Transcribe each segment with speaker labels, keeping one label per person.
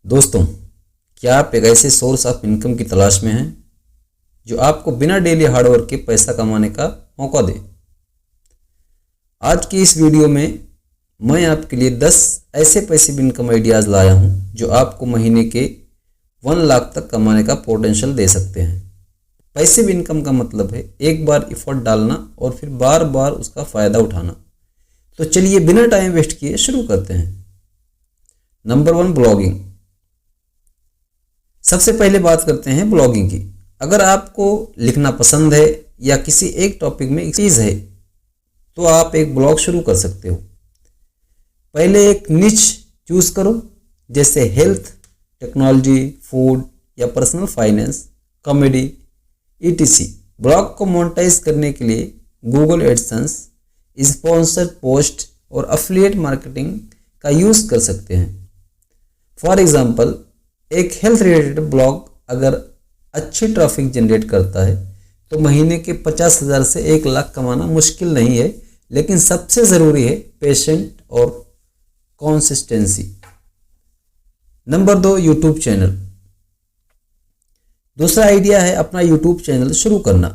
Speaker 1: दोस्तों, क्या आप एक ऐसे सोर्स ऑफ इनकम की तलाश में हैं जो आपको बिना डेली हार्डवर्क के पैसा कमाने का मौका दे? आज की इस वीडियो में मैं आपके लिए 10 ऐसे पैसिव इनकम आइडियाज़ लाया हूं जो आपको महीने के 1 लाख तक कमाने का पोटेंशियल दे सकते हैं। पैसिव इनकम का मतलब है एक बार एफर्ट डालना और फिर बार बार उसका फ़ायदा उठाना। तो चलिए बिना टाइम वेस्ट किए शुरू करते हैं। Number 1, blogging. सबसे पहले बात करते हैं ब्लॉगिंग की। अगर आपको लिखना पसंद है या किसी एक टॉपिक में एक्सपर्टीज है तो आप एक ब्लॉग शुरू कर सकते हो। पहले एक निच चूज करो, जैसे हेल्थ, टेक्नोलॉजी, फूड या personal finance, comedy etc। Blog को मोनेटाइज करने के लिए गूगल एडसेंस, स्पॉन्सर्ड पोस्ट और एफिलिएट मार्केटिंग का यूज़ कर सकते हैं। फॉर एग्जांपल, एक हेल्थ रिलेटेड ब्लॉग अगर अच्छी ट्रैफिक जनरेट करता है तो महीने के 50,000 से 1 लाख कमाना मुश्किल नहीं है, लेकिन सबसे ज़रूरी है पेशेंट और कंसिस्टेंसी। Number 2, YouTube channel. दूसरा आइडिया है अपना यूट्यूब चैनल शुरू करना,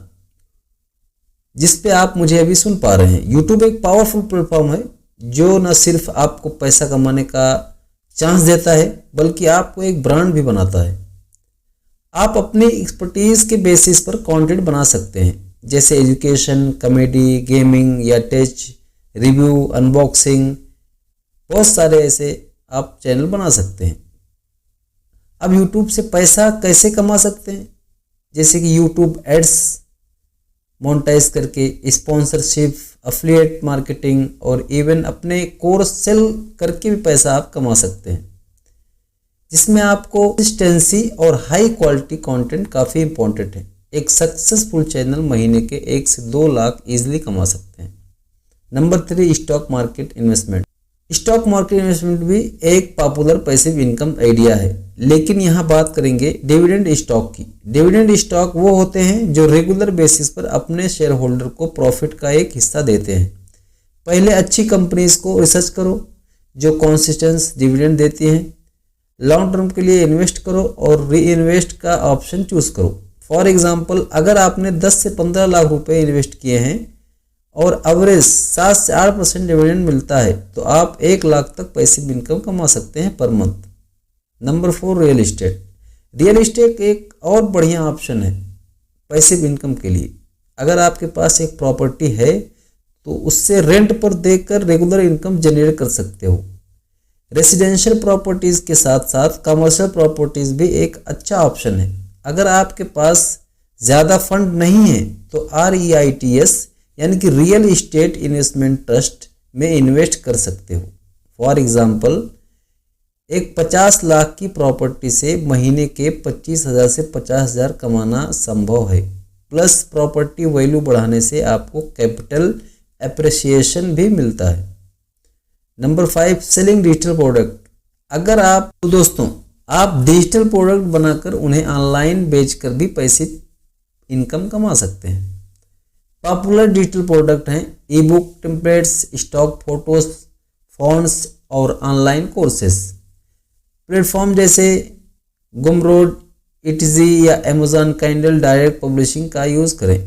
Speaker 1: जिस पे आप मुझे अभी सुन पा रहे हैं। यूट्यूब एक पावरफुल प्लेटफॉर्म है जो न सिर्फ आपको पैसा कमाने का चांस देता है बल्कि आपको एक ब्रांड भी बनाता है। आप अपनी एक्सपर्टीज के बेसिस पर कंटेंट बना सकते हैं, जैसे एजुकेशन, कॉमेडी, गेमिंग या टेच रिव्यू, अनबॉक्सिंग। बहुत सारे ऐसे आप चैनल बना सकते हैं। अब यूट्यूब से पैसा कैसे कमा सकते हैं? जैसे कि यूट्यूब एड्स मोनेटाइज करके, स्पॉन्सरशिप, एफिलिएट मार्केटिंग और इवन अपने कोर्स सेल करके भी पैसा आप कमा सकते हैं, जिसमें आपको कंसिस्टेंसी और हाई क्वालिटी कंटेंट काफ़ी इंपॉर्टेंट है। एक सक्सेसफुल चैनल महीने के 1 से 2 लाख इजीली कमा सकते हैं। Number 3, stock market investment. Stock market investment भी एक पॉपुलर पैसिव इनकम आइडिया है, लेकिन यहाँ बात करेंगे डिविडेंड स्टॉक की। डिविडेंड स्टॉक वो होते हैं जो रेगुलर बेसिस पर अपने शेयर होल्डर को प्रॉफिट का एक हिस्सा देते हैं। पहले अच्छी कंपनीज को रिसर्च करो जो कंसिस्टेंस डिविडेंड देती हैं। लॉन्ग टर्म के लिए इन्वेस्ट करो और री इन्वेस्ट का ऑप्शन चूज करो। फॉर एग्जाम्पल, अगर आपने 10 से 15 लाख रुपए इन्वेस्ट किए हैं और एवरेज 7 से 8% डिविडेंड मिलता है तो आप 1 लाख तक पैसिव इनकम कमा सकते हैं per month. Number 4, real estate. Real estate एक और बढ़िया ऑप्शन है पैसिव इनकम के लिए। अगर आपके पास एक प्रॉपर्टी है तो उससे रेंट पर देकर रेगुलर इनकम जनरेट कर सकते हो। रेसिडेंशियल प्रॉपर्टीज़ के साथ साथ कमर्शियल प्रॉपर्टीज़ भी एक अच्छा ऑप्शन है। अगर आपके पास ज़्यादा फंड नहीं है तो REITs यानी कि रियल इस्टेट इन्वेस्टमेंट ट्रस्ट में इन्वेस्ट कर सकते हो। फॉर एग्जांपल, एक 50 लाख की प्रॉपर्टी से महीने के 25,000 से 50,000 कमाना संभव है। प्लस प्रॉपर्टी वैल्यू बढ़ाने से आपको कैपिटल एप्रिसिएशन भी मिलता है। Number 5, selling digital product. अगर आप दोस्तों आप डिजिटल प्रोडक्ट बनाकर उन्हें ऑनलाइन बेचकर भी पैसिव इनकम कमा सकते हैं। पॉपुलर डिजिटल प्रोडक्ट हैं ई book, templates, stock photos, fonts और ऑनलाइन कोर्सेस। प्लेटफॉर्म जैसे गुमरोड, इटजी या अमेजॉन काइंडल डायरेक्ट पब्लिशिंग का यूज़ करें।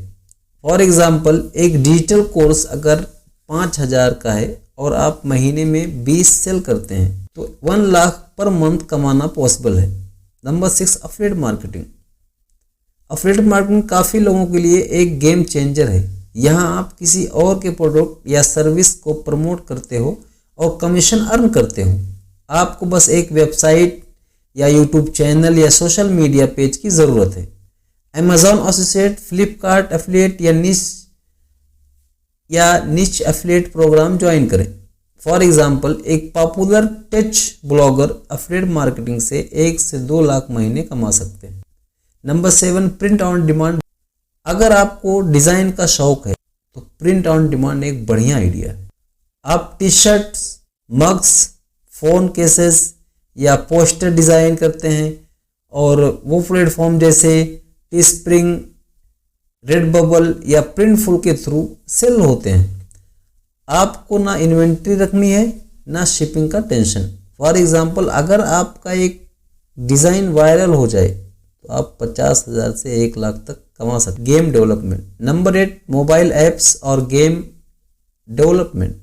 Speaker 1: फॉर एग्जांपल, एक डिजिटल कोर्स अगर 5,000 का है और आप महीने में 20 सेल करते हैं तो 1 लाख पर मंथ कमाना पॉसिबल है। Number 6, affiliate marketing. Affiliate marketing काफ़ी लोगों के लिए एक गेम चेंजर है। यहाँ आप किसी और के प्रोडक्ट या सर्विस को प्रमोट करते हो और कमीशन अर्न करते हो। आपको बस एक वेबसाइट या यूट्यूब चैनल या सोशल मीडिया पेज की ज़रूरत है। अमेजॉन एसोसिएट, फ्लिपकार्ट एफिलिएट या निच एफिलिएट प्रोग्राम ज्वाइन करें। फॉर एग्जांपल, एक पॉपुलर टेच ब्लॉगर एफिलिएट मार्केटिंग से 1 से 2 लाख महीने कमा सकते हैं। Number 7, print on demand. अगर आपको डिज़ाइन का शौक है तो प्रिंट ऑन डिमांड एक बढ़िया आइडिया है। आप T shirts, mugs, phone cases या पोस्टर डिज़ाइन करते हैं और वो प्लेटफॉर्म जैसे टी स्प्रिंग, रेडबबल या प्रिंटफुल के थ्रू सेल होते हैं। आपको ना इन्वेंट्री रखनी है ना शिपिंग का टेंशन। फॉर एग्जांपल, अगर आपका एक डिज़ाइन वायरल हो जाए तो आप 50,000 से 1 लाख तक कमा सकते। Game development. Number 8, mobile apps और गेम डेवलपमेंट।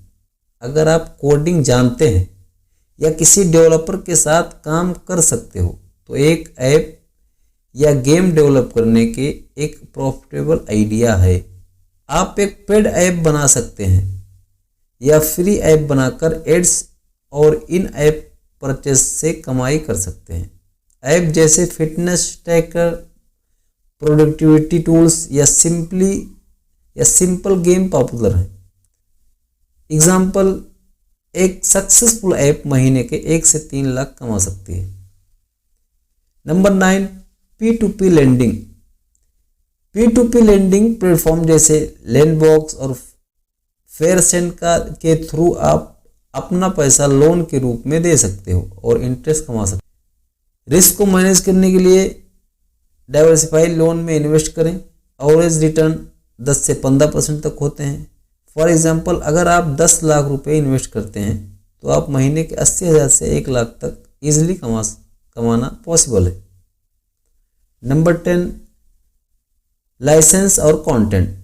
Speaker 1: अगर आप कोडिंग जानते हैं या किसी डेवलपर के साथ काम कर सकते हो तो एक ऐप या गेम डेवलप करने के एक प्रॉफिटेबल आइडिया है। आप एक पेड ऐप बना सकते हैं या फ्री ऐप बनाकर एड्स और इन ऐप परचेस से कमाई कर सकते हैं। ऐप जैसे फिटनेस ट्रैकर, प्रोडक्टिविटी टूल्स या सिंपल गेम पॉपुलर है। एग्जाम्पल, एक सक्सेसफुल ऐप महीने के 1 से 3 लाख कमा सकती है। Number 9, P2P lending. P2P lending platform जैसे लैंडबॉक्स और फेयरसेंड के थ्रू आप अपना पैसा लोन के रूप में दे सकते हो और इंटरेस्ट कमा सकते हो। रिस्क को मैनेज करने के लिए डाइवर्सिफाइड लोन में इन्वेस्ट करें। एवरेज रिटर्न 10 से 15% तक होते हैं। फॉर एग्जाम्पल, अगर आप 10 लाख रुपए इन्वेस्ट करते हैं तो आप महीने के 80,000 से 1 लाख तक इजीली कमाना पॉसिबल है। नंबर 10, लाइसेंस और कंटेंट।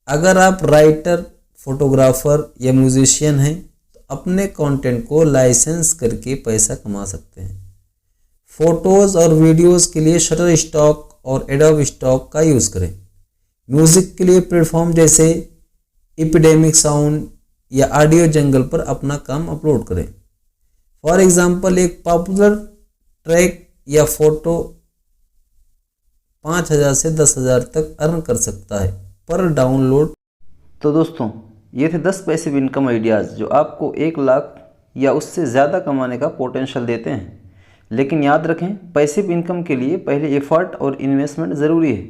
Speaker 1: अगर आप राइटर, फोटोग्राफर या म्यूजिशियन हैं तो अपने कंटेंट को लाइसेंस करके पैसा कमा सकते हैं। फोटोज़ और वीडियोज़ के लिए शटर स्टॉक और एडोब स्टॉक का यूज़ करें। म्यूज़िक के लिए प्लेटफॉर्म जैसे एपिडेमिक साउंड या ऑडियो जंगल पर अपना काम अपलोड करें। फॉर एग्जांपल, एक पॉपुलर ट्रैक या फोटो 5,000 से 10,000 तक अर्न कर सकता है पर डाउनलोड। तो दोस्तों, ये थे 10 पैसिव इनकम आइडियाज़ जो आपको 1 लाख या उससे ज़्यादा कमाने का पोटेंशियल देते हैं। लेकिन याद रखें, पैसिव इनकम के लिए पहले एफर्ट और इन्वेस्टमेंट ज़रूरी है।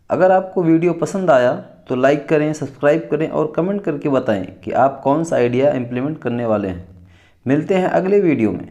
Speaker 1: अगर आपको वीडियो पसंद आया तो लाइक करें, सब्सक्राइब करें और कमेंट करके बताएं कि आप कौन सा आइडिया इम्प्लीमेंट करने वाले हैं। मिलते हैं अगले वीडियो में।